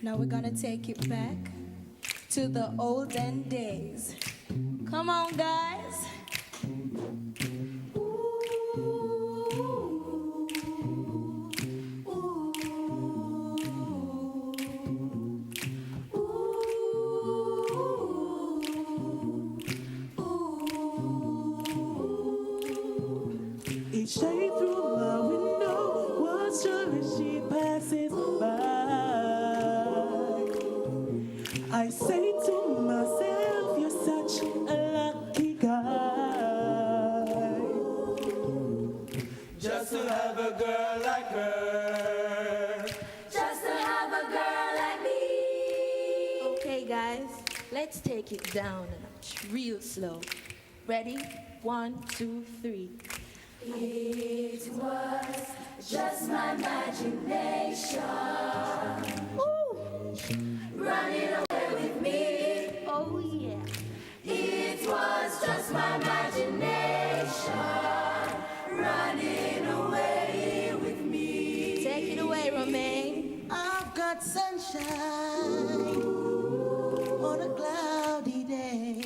Now we're gonna take it back to the olden days. Come on, guys. Each day through my window, watch her as she passes by. I say to myself, you're such a lucky guy. Just to have a girl like her. Just to have a girl like me. Okay, guys, let's take it down a notch, real slow. Ready? 1, 2, 3. It was just my imagination. Ooh. Running away with me. Oh yeah. It was just my imagination. Running away with me. Take it away, Romaine. I've got sunshine on a cloudy day.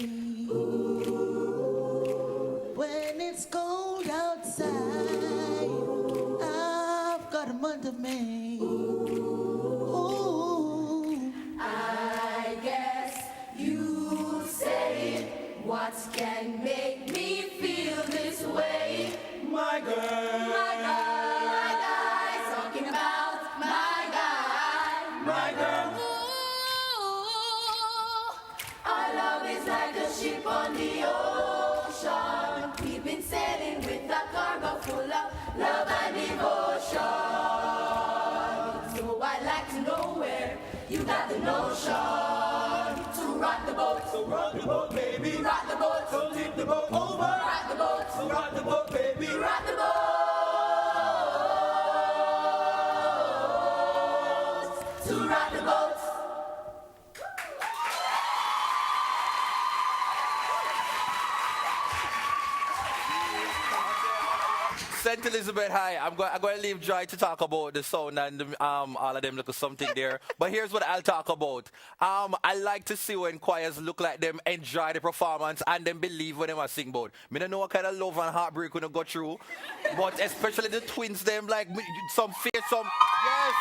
When it's cold outside, I've got a month of May. Ooh. I guess you say, what can make me feel this way? My girl. My guy, talking about my guy. My girl. Ooh, our love is like a ship on the ocean. We've been sailing with a cargo full of love and devotion. So I'd like to know where you got the notion to rock the boat. So rock the boat, baby. Rock the boat. So tip the boat over. Rock the boat. So rock the boat, baby. Rock the boat. To rock the boat. St. Elizabeth High, I'm going to leave Joy to talk about the sound and all of them look at something there. But here's what I'll talk about. I like to see when choirs look like them enjoy the performance and then believe when they are sing about. I don't know what kind of love and heartbreak we go through, but especially the twins, them like some face, some, yes.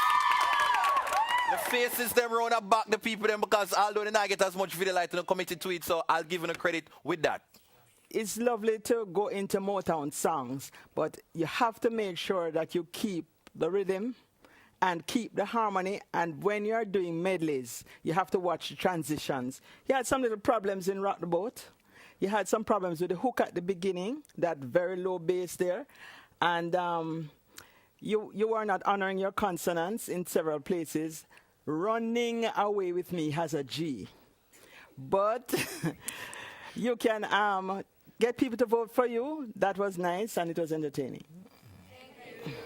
The faces them round the back, the people them, because although they not get as much video light committed to it, so I'll give them a credit with that. It's lovely to go into Motown songs, but you have to make sure that you keep the rhythm and keep the harmony. And when you're doing medleys, you have to watch the transitions. You had some little problems in Rock the Boat. You had some problems with the hook at the beginning, that very low bass there. And you were not honoring your consonants in several places. Running Away With Me has a G. But you can get people to vote for you. That was nice and it was entertaining.